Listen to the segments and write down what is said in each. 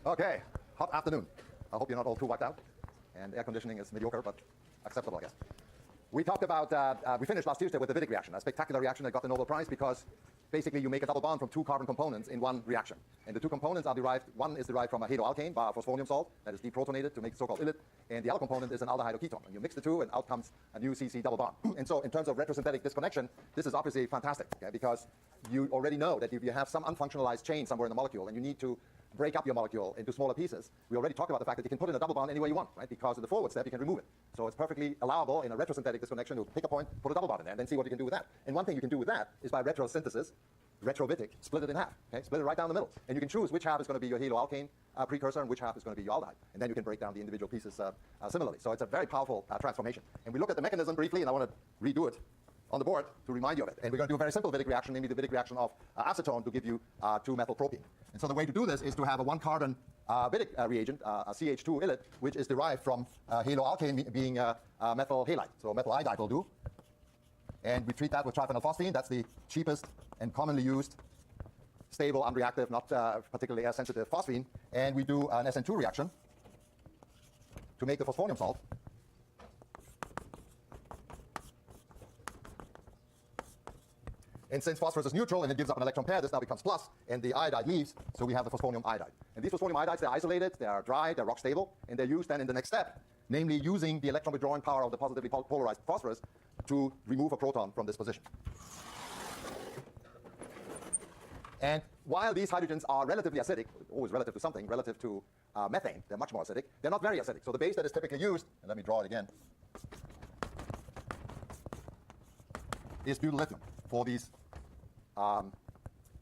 Okay, hot afternoon. I hope you're not all too wiped out, and air conditioning is mediocre, but acceptable, I guess. We talked about, we finished last Tuesday with the Wittig reaction, a spectacular reaction that got the Nobel Prize because basically you make a double bond from two carbon components in one reaction. And the two components are derived, one is derived from a haloalkane, bar phosphonium salt, that is deprotonated to make the so-called illit, and the other component is an aldehyde or ketone. And you mix the two and out comes a new CC double bond. And so in terms of retrosynthetic disconnection, this is obviously fantastic, okay, because you already know that if you have some unfunctionalized chain somewhere in the molecule and you need to break up your molecule into smaller pieces, we already talked about the fact that you can put in a double bond any way you want, right? Because in the forward step, you can remove it. So it's perfectly allowable in a retrosynthetic disconnection to pick a point, put a double bond in there, and then see what you can do with that. And one thing you can do with that is by retrosynthesis, retro-Wittig, split it in half, okay? Split it right down the middle. And you can choose which half is going to be your haloalkane precursor and which half is going to be your aldehyde. And then you can break down the individual pieces similarly. So it's a very powerful transformation. And we look at the mechanism briefly, and I want to redo it on the board to remind you of it. And we're going to do a very simple Wittig reaction, namely the Wittig reaction of acetone to give you 2-methylpropene. And so the way to do this is to have a one-carbon Wittig reagent, a CH2 illit, which is derived from haloalkane being methyl halide. So methyl iodide will do. And we treat that with triphenylphosphine. That's the cheapest and commonly used stable, unreactive, not particularly air-sensitive phosphine. And we do an SN2 reaction to make the phosphonium salt. And since phosphorus is neutral and it gives up an electron pair, this now becomes plus, and the iodide leaves, so we have the phosphonium iodide. And these phosphonium iodides, they're isolated, they are dry, they're rock stable, and they're used then in the next step, namely using the electron withdrawing power of the positively polarized phosphorus to remove a proton from this position. And while these hydrogens are relatively acidic, always relative to something, relative to methane, they're much more acidic, they're not very acidic. So the base that is typically used, and let me draw it again, is butyl lithium for these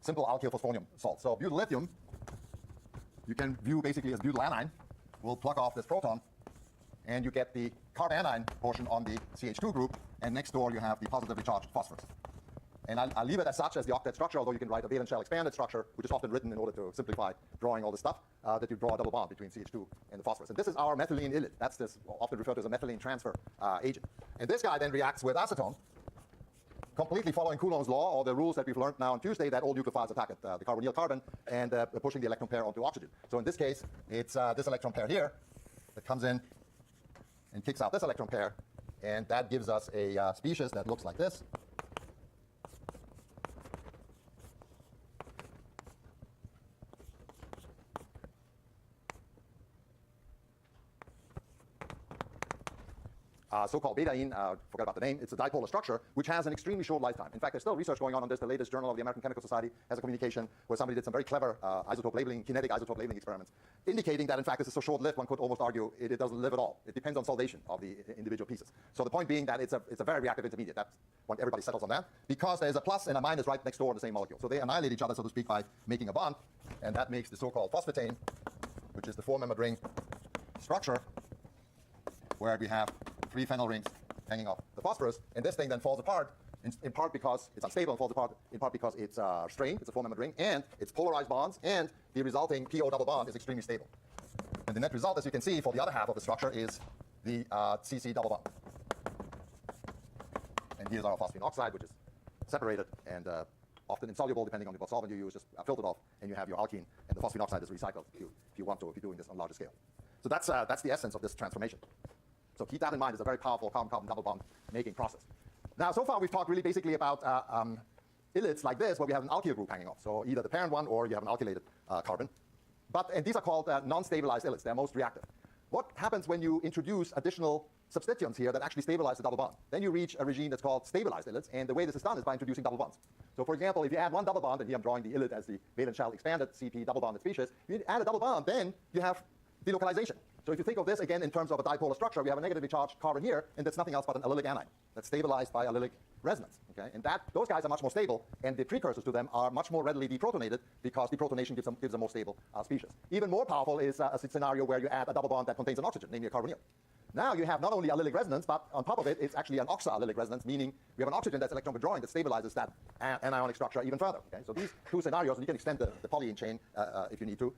simple alkyl phosphonium salts. So butyl lithium, you can view basically as butyl anion. We'll plug off this proton, and you get the carbanion portion on the CH2 group, and next door you have the positively charged phosphorus. And I'll leave it as such as the octet structure, although you can write a valence shell expanded structure, which is often written in order to simplify drawing all this stuff, that you draw a double bond between CH2 and the phosphorus. And this is our methylene illit. That's this often referred to as a methylene transfer agent. And this guy then reacts with acetone, completely following Coulomb's law, or the rules that we've learned now on Tuesday, that all nucleophiles attack it, the carbonyl carbon, and pushing the electron pair onto oxygen. So in this case, it's this electron pair here that comes in and kicks out this electron pair, and that gives us a species that looks like this. So-called betaine, forgot about the name, it's a dipolar structure, which has an extremely short lifetime. In fact, there's still research going on this. The latest Journal of the American Chemical Society has a communication where somebody did some very clever isotope labeling, kinetic isotope labeling experiments, indicating that, in fact, this is so short-lived, one could almost argue it doesn't live at all. It depends on solvation of the individual pieces. So the point being that it's a very reactive intermediate. That's what everybody settles on that, because there's a plus and a minus right next door in the same molecule. So they annihilate each other, so to speak, by making a bond, and that makes the so-called phosphatane, which is the 4-membered ring structure, where we have 3 phenyl rings hanging off the phosphorus, and this thing then falls apart, in part because it's unstable, and falls apart in part because it's strained, it's a 4-membered ring, and it's polarized bonds, and the resulting PO double bond is extremely stable. And the net result, as you can see, for the other half of the structure is the CC double bond. And here's our phosphine oxide, which is separated and often insoluble, depending on what solvent you use, just filtered off, and you have your alkene, and the phosphine oxide is recycled if you want to, if you're doing this on a larger scale. So that's the essence of this transformation. So keep that in mind. It's a very powerful carbon-carbon double bond making process. Now, so far we've talked really basically about illits like this, where we have an alkyl group hanging off. So either the parent one or you have an alkylated carbon. And these are called non-stabilized illits. They're most reactive. What happens when you introduce additional substituents here that actually stabilize the double bond? Then you reach a regime that's called stabilized illits, and the way this is done is by introducing double bonds. So for example, if you add one double bond, and here I'm drawing the illit as the valence shell expanded CP double bonded species, you add a double bond, then you have delocalization. So if you think of this again in terms of a dipolar structure, we have a negatively charged carbon here, and that's nothing else but an allylic anion that's stabilized by allylic resonance. Okay? And those guys are much more stable, and the precursors to them are much more readily deprotonated because deprotonation gives a more stable species. Even more powerful is a scenario where you add a double bond that contains an oxygen, namely a carbonyl. Now you have not only allylic resonance, but on top of it, it's actually an oxo-allylic resonance, meaning we have an oxygen that's electron withdrawing that stabilizes that anionic structure even further. Okay? So these two scenarios, and you can extend the polyene chain if you need to,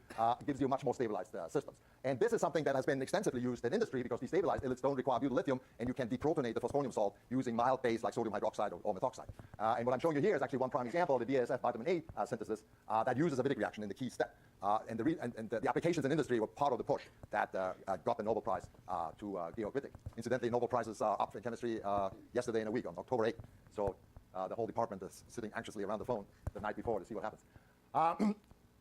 gives you much more stabilized systems. And this is something that has been extensively used in industry because these stabilized illits don't require butyl lithium, and you can deprotonate the phosphonium salt using mild base like sodium hydroxide or methoxide. And what I'm showing you here is actually one prime example of the BASF vitamin A synthesis that uses a Wittig reaction in the key step. And the applications in industry were part of the push that got the Nobel Prize to Georg Wittig. Incidentally, Nobel Prizes are up in chemistry yesterday in a week, on October 8th. So the whole department is sitting anxiously around the phone the night before to see what happens.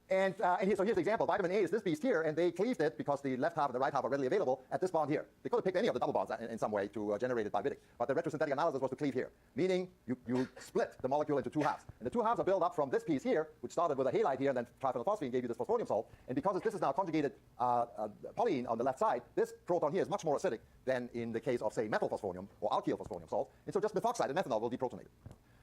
So here's the example. Vitamin A is this beast here, and they cleaved it because the left half and the right half are readily available at this bond here. They could have picked any of the double bonds in some way to generate it by Wittig, but the retrosynthetic analysis was to cleave here, meaning you split the molecule into two halves. And the two halves are built up from this piece here, which started with a halide here, and then triphenylphosphine gave you this phosphonium salt. And because this is now conjugated polyene on the left side, this proton here is much more acidic than in the case of, say, methylphosphonium or alkyl phosphonium salt. And so just methoxide and methanol will deprotonate it.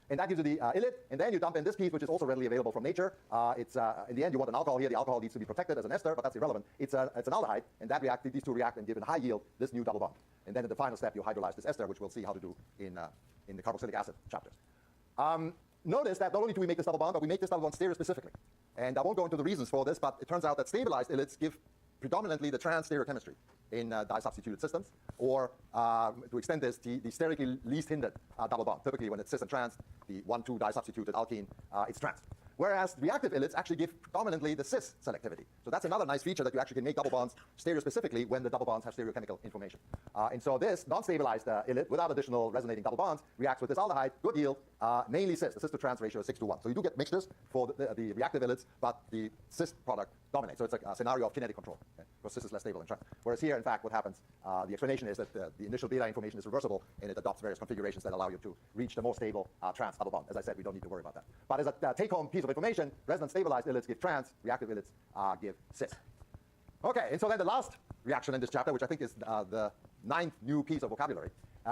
And that gives you the ylid, and then you dump in this piece, which is also readily available from nature. In the end, you want an alcohol here. The alcohol needs to be protected as an ester, but that's irrelevant. It's an aldehyde, and these two react and give in high yield this new double bond. And then in the final step, you hydrolyze this ester, which we'll see how to do in the carboxylic acid chapters. Notice that not only do we make this double bond, but we make this double bond stereospecifically. And I won't go into the reasons for this, but it turns out that stabilized ylids give predominantly the trans stereochemistry in disubstituted systems, or to extend this, the sterically least hindered double bond. Typically, when it's cis and trans, the 1,2 disubstituted alkene, it's trans. Whereas reactive ylids actually give predominantly the cis selectivity. So that's another nice feature, that you actually can make double bonds stereospecifically when the double bonds have stereochemical information. And so this non-stabilized ylid, without additional resonating double bonds, reacts with this aldehyde, good yield, mainly cis. The cis to trans ratio is 6:1. So you do get mixtures for the reactive ylids, but the cis product dominates. So it's a scenario of kinetic control, okay? Because cis is less stable than trans. Whereas here, in fact, what happens, the explanation is that the initial beta information is reversible, and it adopts various configurations that allow you to reach the more stable trans double bond. As I said, we don't need to worry about that. But as a take-home piece of information, resonance stabilized ylids give trans, reactive ylids give cis. Okay, and so then the last reaction in this chapter, which I think is the 9th new piece of vocabulary,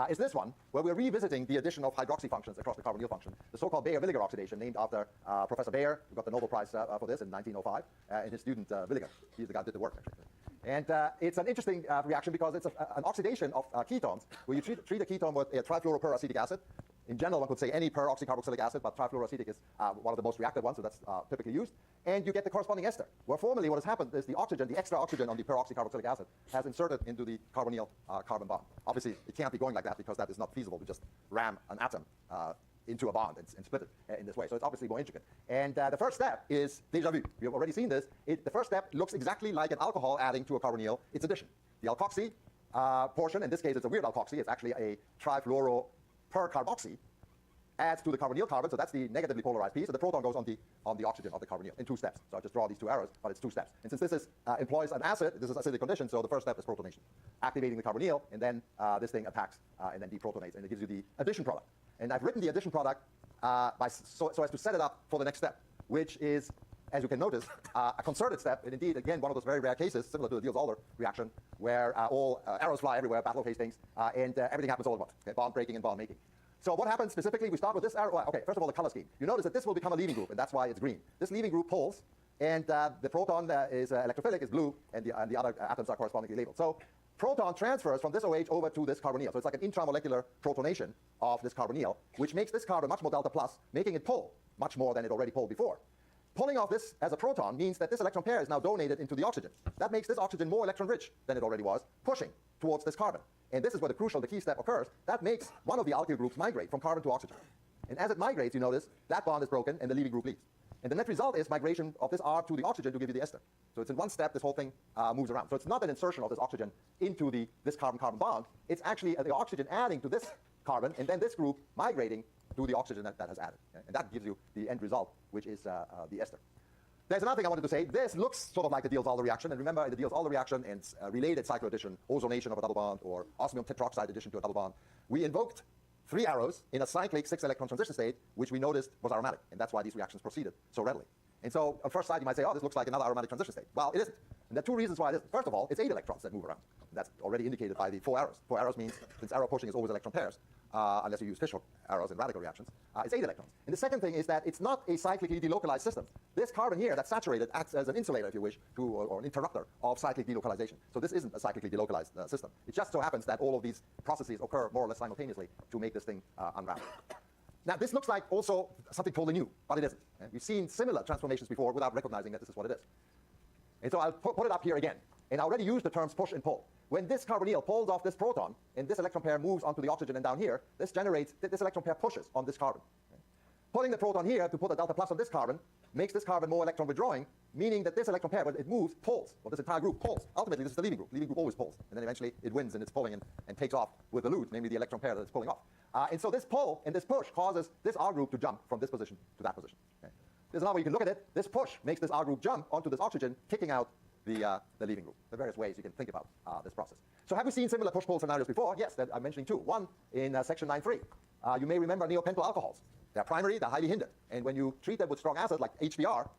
is this one, where we're revisiting the addition of hydroxy functions across the carbonyl function, the so-called Baeyer-Villiger oxidation, named after Professor Baeyer, who got the Nobel Prize for this in 1905, and his student Villiger. He's the guy who did the work, actually. And it's an interesting reaction because it's an oxidation of ketones, where you treat a ketone with a trifluoroperoacetic acid. In general, one could say any peroxycarboxylic acid, but trifluoroacetic is one of the most reactive ones, so that's typically used. And you get the corresponding ester, where formerly what has happened is the oxygen, the extra oxygen on the peroxycarboxylic acid, has inserted into the carbonyl carbon bond. Obviously, it can't be going like that because that is not feasible to just ram an atom into a bond and split it in this way. So it's obviously more intricate. And the first step is déjà vu. We have already seen this. The first step looks exactly like an alcohol adding to a carbonyl. It's addition. The alkoxy portion, in this case it's a weird alkoxy, it's actually a trifluoropercarboxy, adds to the carbonyl carbon, so that's the negatively polarized piece, and the proton goes on the oxygen of the carbonyl in 2 steps. So I just draw these 2 arrows, but it's 2 steps. And since this employs an acid, this is acidic condition, so the first step is protonation, activating the carbonyl, and then this thing attacks and then deprotonates, and it gives you the addition product. And I've written the addition product so as to set it up for the next step, which is, as you can notice, a concerted step, and indeed, again, one of those very rare cases, similar to the Diels-Alder reaction, where all arrows fly everywhere, battle of Hastings, and everything happens all at once, okay? Bond breaking and bond making. So what happens specifically? We start with this arrow. Okay, first of all, the color scheme. You notice that this will become a leaving group, and that's why it's green. This leaving group pulls, and the proton is electrophilic, is blue, and the other atoms are correspondingly labeled. So proton transfers from this OH over to this carbonyl. So it's like an intramolecular protonation of this carbonyl, which makes this carbon much more delta plus, making it pull much more than it already pulled before. Pulling off this as a proton means that this electron pair is now donated into the oxygen. That makes this oxygen more electron rich than it already was, pushing towards this carbon. And this is where the key step occurs. That makes one of the alkyl groups migrate from carbon to oxygen. And as it migrates, you notice, that bond is broken and the leaving group leaves. And the net result is migration of this R to the oxygen to give you the ester. So it's in one step, this whole thing moves around. So it's not an insertion of this oxygen into this carbon-carbon bond. It's actually the oxygen adding to this carbon, and then this group migrating to the oxygen that has added. And that gives you the end result, which is the ester. There's another thing I wanted to say. This looks sort of like the Diels-Alder reaction. And remember, the Diels-Alder reaction and related cycloaddition, ozonation of a double bond, or osmium tetroxide addition to a double bond, we invoked 3 arrows in a cyclic 6-electron transition state, which we noticed was aromatic. And that's why these reactions proceeded so readily. And so on first sight, you might say, oh, this looks like another aromatic transition state. Well, it isn't. And there are 2 reasons why it isn't. First of all, it's 8 electrons that move around. And that's already indicated by the 4 arrows. 4 arrows means, since arrow pushing is always electron pairs, unless you use fishhook arrows in radical reactions, it's 8 electrons. And the second thing is that it's not a cyclically delocalized system. This carbon here that's saturated acts as an insulator, if you wish, or an interrupter of cyclic delocalization. So this isn't a cyclically delocalized system. It just so happens that all of these processes occur more or less simultaneously to make this thing unravel. Now, this looks like also something totally new, but it isn't. We've seen similar transformations before without recognizing that this is what it is. And so I'll put it up here again. And I already used the terms push and pull. When this carbonyl pulls off this proton, and this electron pair moves onto the oxygen and down here, this generates, this electron pair pushes on this carbon. Putting the proton here to put a delta plus on this carbon makes this carbon more electron withdrawing, meaning that this electron pair, when it moves, pulls, or this entire group pulls. Ultimately, this is the leaving group. Leaving group always pulls. And then eventually it wins in its pulling and takes off with the loot, namely the electron pair that it's pulling off. And so this pull and this push causes this R group to jump from this position to that position. Okay? There's another way you can look at it. This push makes this R group jump onto this oxygen, kicking out the leaving group. There are various ways you can think about this process. So have we seen similar push-pull scenarios before? Yes, that I'm mentioning two. One in section 9.3. You may remember neopentyl alcohols. They're primary, they're highly hindered. And when you treat them with strong acids like HBr,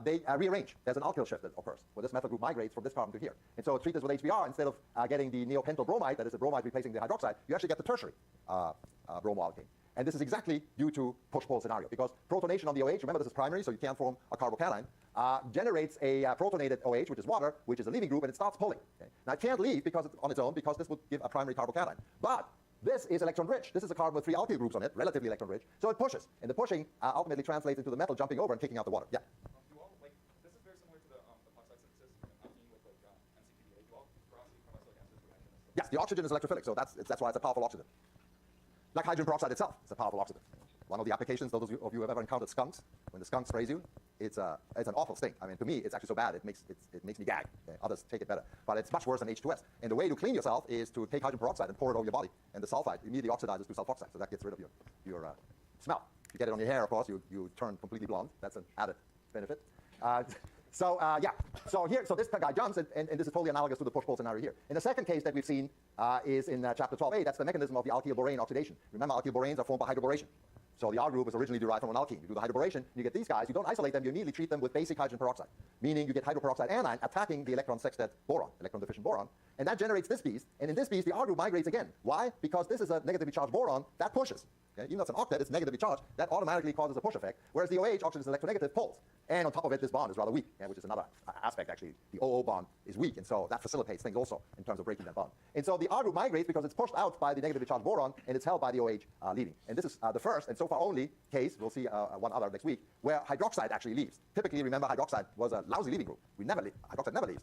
they rearrange. There's an alkyl shift that occurs, where this methyl group migrates from this carbon to here. And so treat this with HBr, instead of getting the neopentyl bromide, that is the bromide replacing the hydroxide, you actually get the tertiary bromoalkane. And this is exactly due to push-pull scenario, because protonation on the OH, remember this is primary, so you can't form a carbocation, generates a protonated OH, which is water, which is a leaving group, and it starts pulling. Okay? Now it can't leave because it's on its own, because this would give a primary carbocation. But this is electron rich. This is a carbon with 3 alkyl groups on it, relatively electron rich, so it pushes. And the pushing ultimately translates into the metal jumping over and kicking out the water. Yeah? This is very similar to the epoxide synthesis in alkene with NCPDA. Do all peroxide carboxylic acids reaction? Yes, the oxygen is electrophilic, so that's why it's a powerful oxidant. Like hydrogen peroxide itself, it's a powerful oxidant. One of the applications, those of you who have ever encountered skunks, when the skunk sprays you, it's an awful sting. I mean, to me, it's actually so bad, it makes me gag. Okay? Others take it better. But it's much worse than H2S. And the way to clean yourself is to take hydrogen peroxide and pour it over your body. And the sulfide immediately oxidizes to sulfoxide, so that gets rid of your smell. If you get it on your hair, of course, you turn completely blonde. That's an added benefit. So this guy jumps, and this is totally analogous to the push-pull scenario here. And the second case that we've seen is in chapter 12a. That's the mechanism of the alkyl-borane oxidation. Remember, alkyl-boranes are formed by hydroboration. So the R group is originally derived from an alkene. You do the hydroboration, and you get these guys. You don't isolate them. You immediately treat them with basic hydrogen peroxide, meaning you get hydroperoxide anion attacking the electron sextet boron, electron-deficient boron, and that generates this beast. And in this beast, the R group migrates again. Why? Because this is a negatively charged boron that pushes. Okay? Even though it's an octet, it's negatively charged. That automatically causes a push effect, whereas the OH, oxygen is electronegative, pulls. And on top of it, this bond is rather weak, which is another aspect, actually. The OO bond is weak, and so that facilitates things also in terms of breaking that bond. And so the R group migrates because it's pushed out by the negatively charged boron, and it's held by the OH leaving. And this is the first, and so far only, case, we'll see one other next week, where hydroxide actually leaves. Typically, remember, hydroxide was a lousy leaving group. Hydroxide never leaves.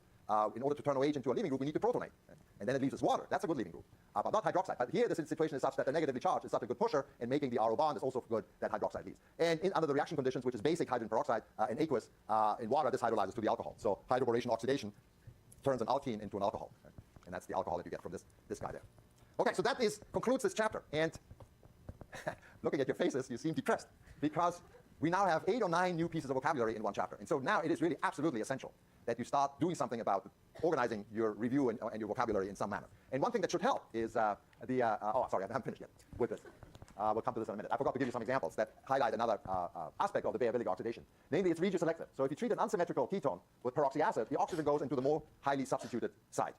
In order to turn OH into a leaving group, we need to protonate. And then it leaves us water. That's a good leaving group, but not hydroxide. But here, the situation is such that the negatively charged is such a good pusher, and making the RO bond is also good that hydroxide leaves. And under the reaction conditions, which is basic hydrogen peroxide in aqueous, in water, this hydrolyzes to the alcohol. So hydroboration oxidation turns an alkene into an alcohol. Right? And that's the alcohol that you get from this guy there. Okay, so that concludes this chapter. And looking at your faces, you seem depressed, because we now have 8 or 9 new pieces of vocabulary in one chapter. And so now it is really absolutely essential that you start doing something about organizing your review and your vocabulary in some manner. And one thing that should help is oh, sorry, I haven't finished yet with this. We'll come to this in a minute. I forgot to give you some examples that highlight another aspect of the Baeyer-Willig oxidation. Namely, it's regioselective. So if you treat an unsymmetrical ketone with peroxy acid, the oxygen goes into the more highly substituted side,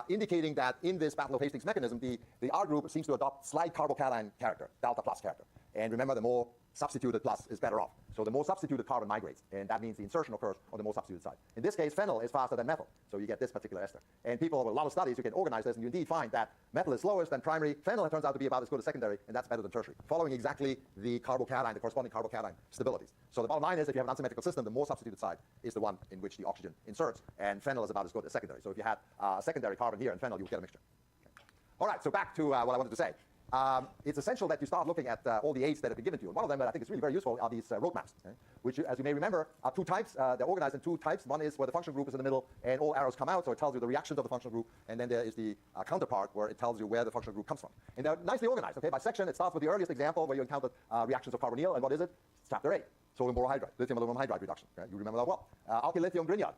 indicating that in this battle of Hastings mechanism, the R group seems to adopt slight carbocation character, delta plus character. And remember, the more substituted plus is better off. So the more substituted carbon migrates, and that means the insertion occurs on the more substituted side. In this case, phenyl is faster than methyl, so you get this particular ester. And people, with a lot of studies, you can organize this, and you indeed find that methyl is slowest than primary. Phenyl turns out to be about as good as secondary, and that's better than tertiary, following exactly the carbocation, the corresponding carbocation stabilities. So the bottom line is, if you have an unsymmetrical system, the more substituted side is the one in which the oxygen inserts, and phenyl is about as good as secondary. So if you had a secondary carbon here and phenyl, you would get a mixture. Okay. All right, so back to what I wanted to say. It's essential that you start looking at all the aids that have been given to you. And one of them that I think is really very useful are these roadmaps, okay? Which, as you may remember, are 2 types. They're organized in 2 types. One is where the functional group is in the middle, and all arrows come out, so it tells you the reactions of the functional group. And then there is the counterpart, where it tells you where the functional group comes from. And they're nicely organized. Okay, by section, it starts with the earliest example where you encountered reactions of carbonyl. And what is it? It's chapter 8, sodium borohydride, lithium aluminum hydride reduction. Okay? You remember that well. Alkyl lithium grignard.